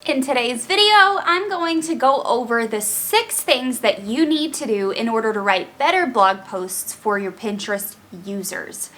In today's video, I'm going to go over the 6 things that you need to do in order to write better blog posts for your Pinterest users.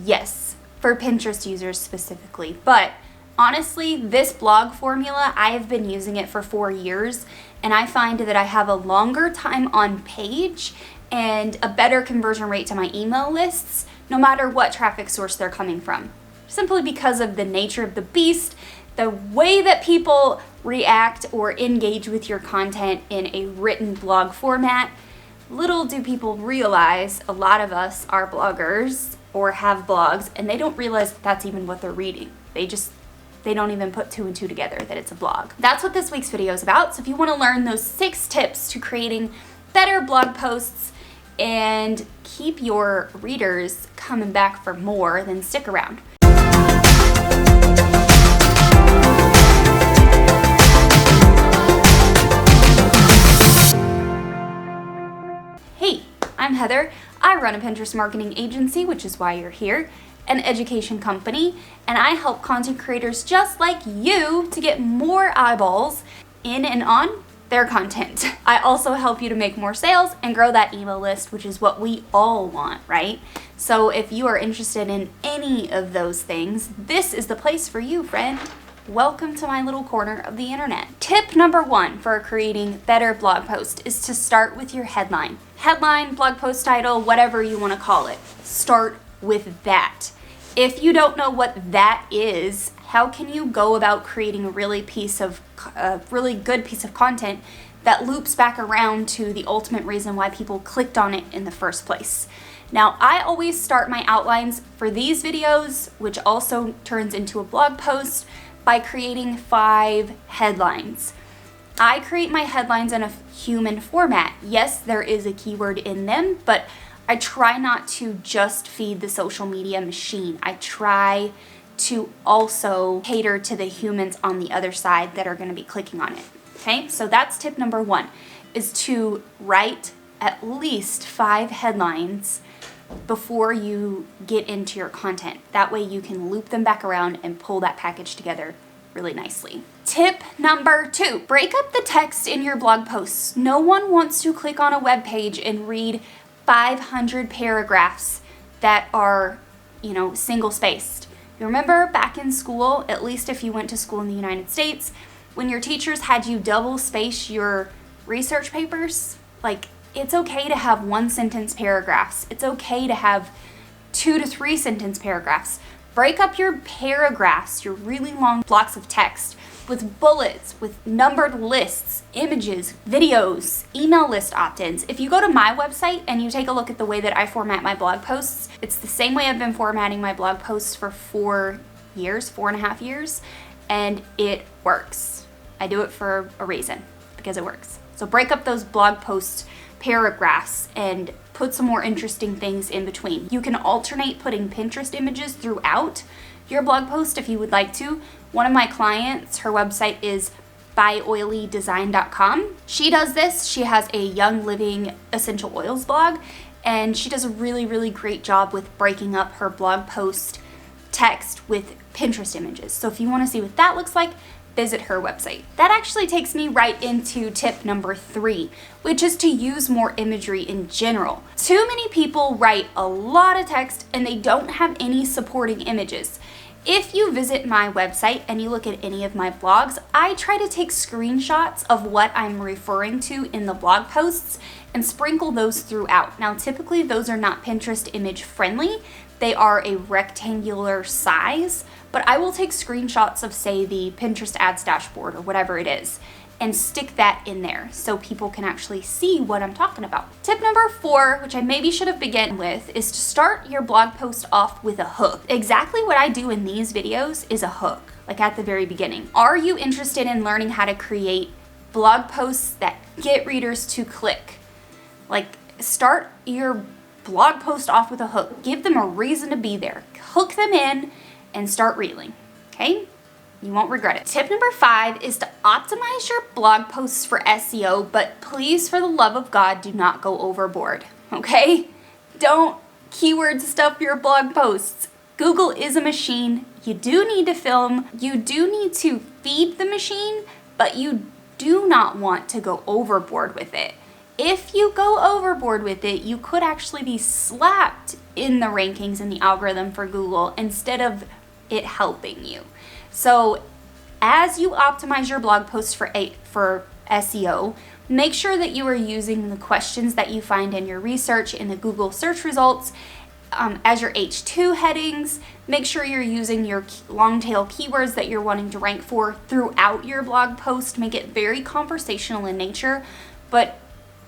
Yes, for Pinterest users specifically, but honestly, this blog formula, I have been using it for 4 years, and I find that I have a longer time on page and a better conversion rate to my email lists, no matter what traffic source they're coming from. Simply because of the nature of the beast, the way that people react or engage with your content in a written blog format. Little do people realize, a lot of us are bloggers or have blogs, and they don't realize that that's even what they're reading. They don't even put 2 and 2 together that it's a blog. That's what this week's video is about. So if you want to learn those 6 tips to creating better blog posts and keep your readers coming back for more, then stick around. Hey, I'm Heather. I run a Pinterest marketing agency, which is why you're here, an education company, and I help content creators just like you to get more eyeballs in and on their content. I also help you to make more sales and grow that email list, which is what we all want, right? So if you are interested in any of those things, this is the place for you, friend. Welcome to my little corner of the internet. Tip number 1 for creating better blog posts is to start with your headline. Headline, blog post title, whatever you want to call it. Start with that. If you don't know what that is, how can you go about creating a really good piece of content that loops back around to the ultimate reason why people clicked on it in the first place? Now, I always start my outlines for these videos, which also turns into a blog post, by creating 5 headlines. I create my headlines in a human format. Yes, there is a keyword in them, but I try not to just feed the social media machine. I try to also cater to the humans on the other side that are going to be clicking on it. Okay, so that's tip number 1, is to write at least 5 headlines before you get into your content. That way you can loop them back around and pull that package together really nicely. Tip number 2, break up the text in your blog posts. No one wants to click on a web page and read 500 paragraphs that are, single spaced. You remember back in school, at least if you went to school in the United States, when your teachers had you double space your research papers? It's okay to have 1-sentence paragraphs. It's okay to have 2 to 3-sentence paragraphs. Break up your paragraphs, your really long blocks of text, with bullets, with numbered lists, images, videos, email list opt-ins. If you go to my website and you take a look at the way that I format my blog posts, it's the same way I've been formatting my blog posts for 4.5 years, and it works. I do it for a reason, because it works. So break up those blog post paragraphs and put some more interesting things in between. You can alternate putting Pinterest images throughout your blog post if you would like to. One of my clients, her website is buyoilydesign.com. She does this. She has a Young Living essential oils blog, and she does a really, really great job with breaking up her blog post text with Pinterest images. So if you want to see what that looks like, visit her website. That actually takes me right into tip number 3, which is to use more imagery in general. Too many people write a lot of text and they don't have any supporting images. If you visit my website and you look at any of my blogs, I try to take screenshots of what I'm referring to in the blog posts and sprinkle those throughout. Now, typically those are not Pinterest image friendly. They are a rectangular size, but I will take screenshots of, say, the Pinterest ads dashboard or whatever it is, and stick that in there so people can actually see what I'm talking about. Tip number 4, which I maybe should have begun with, is to start your blog post off with a hook. Exactly what I do in these videos is a hook, at the very beginning. Are you interested in learning how to create blog posts that get readers to click? Start your blog post off with a hook. Give them a reason to be there. Hook them in and start reeling, okay? You won't regret it. Tip number 5 is to optimize your blog posts for SEO, but please, for the love of God, do not go overboard, okay? Don't keyword stuff your blog posts. Google is a machine. You do need to film. You do need to feed the machine, but you do not want to go overboard with it. If you go overboard with it, you could actually be slapped in the rankings in the algorithm for Google instead of it helping you. So as you optimize your blog post for SEO, make sure that you are using the questions that you find in your research in the Google search results as your H2 headings. Make sure you're using your long tail keywords that you're wanting to rank for throughout your blog post. Make it very conversational in nature, but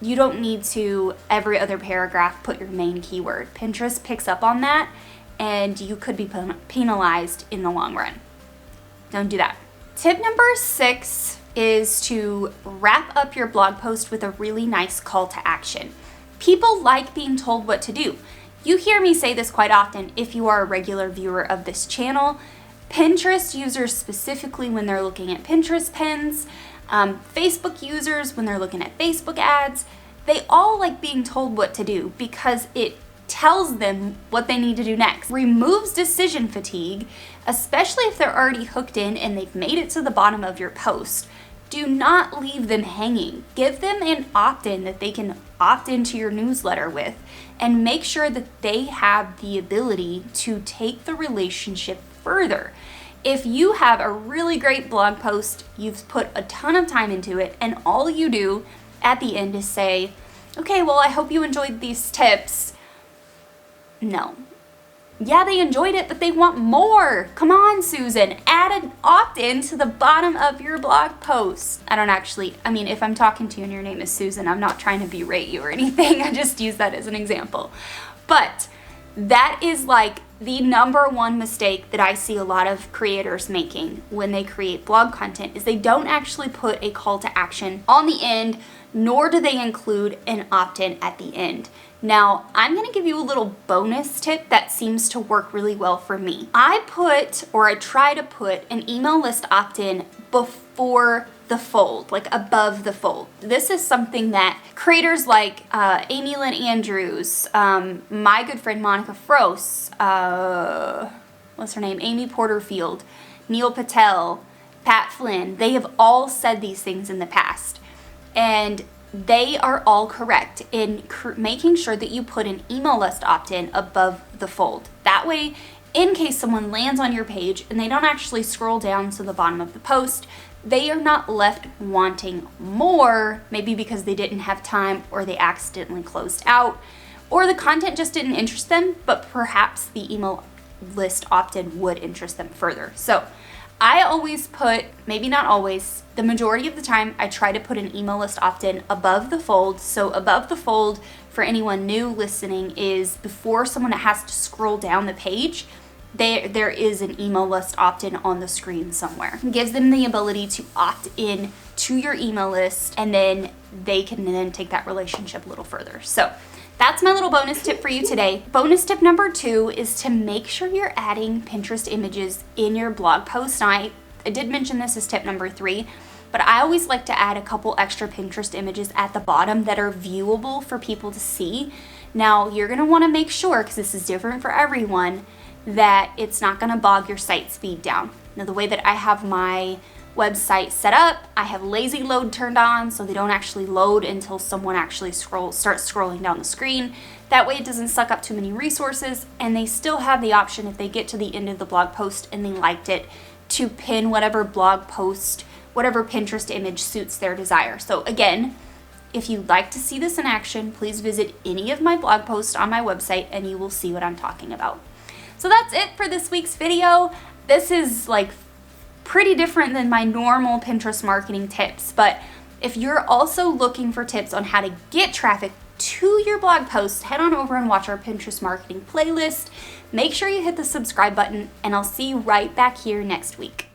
you don't need to every other paragraph put your main keyword. Pinterest picks up on that, and you could be penalized in the long run. Don't do that. Tip number 6 is to wrap up your blog post with a really nice call to action. People like being told what to do. You hear me say this quite often if you are a regular viewer of this channel. Pinterest users specifically when they're looking at Pinterest pins, Facebook users when they're looking at Facebook ads, they all like being told what to do because it tells them what they need to do next. Removes decision fatigue, especially if they're already hooked in and they've made it to the bottom of your post. Do not leave them hanging. Give them an opt-in that they can opt into your newsletter with, and make sure that they have the ability to take the relationship further. If you have a really great blog post, you've put a ton of time into it, and all you do at the end is say, okay, well, I hope you enjoyed these tips. No. Yeah, they enjoyed it, but they want more. Come on, Susan, add an opt-in to the bottom of your blog post. If I'm talking to you and your name is Susan, I'm not trying to berate you or anything. I just use that as an example. But that is like the number one mistake that I see a lot of creators making when they create blog content is they don't actually put a call to action on the end, nor do they include an opt-in at the end. Now, I'm going to give you a little bonus tip that seems to work really well for me. I try to put an email list opt-in before the fold, like above the fold. This is something that creators like Amy Lynn Andrews, my good friend Monica Frost, what's her name? Amy Porterfield, Neil Patel, Pat Flynn, they have all said these things in the past. And they are all correct in making sure that you put an email list opt-in above the fold. That way, in case someone lands on your page and they don't actually scroll down to the bottom of the post, they are not left wanting more, maybe because they didn't have time or they accidentally closed out, or the content just didn't interest them, but perhaps the email list opt-in would interest them further. So I always put, maybe not always, the majority of the time I try to put an email list opt-in above the fold. So above the fold, for anyone new listening, is before someone has to scroll down the page, there is an email list opt-in on the screen somewhere. It gives them the ability to opt in to your email list, and then they can then take that relationship a little further. So that's my little bonus tip for you today. Bonus tip number 2 is to make sure you're adding Pinterest images in your blog post. Now, I did mention this as tip number 3, but I always like to add a couple extra Pinterest images at the bottom that are viewable for people to see. Now, you're gonna wanna make sure, because this is different for everyone, that it's not gonna bog your site speed down. Now, the way that I have my website set up, I have lazy load turned on so they don't actually load until someone actually starts scrolling down the screen. That way it doesn't suck up too many resources, and they still have the option, if they get to the end of the blog post and they liked it, to pin whatever blog post, whatever Pinterest image suits their desire. So again, if you'd like to see this in action, please visit any of my blog posts on my website and you will see what I'm talking about. So that's it for this week's video. This is like pretty different than my normal Pinterest marketing tips, but if you're also looking for tips on how to get traffic to your blog posts, head on over and watch our Pinterest marketing playlist. Make sure you hit the subscribe button, and I'll see you right back here next week.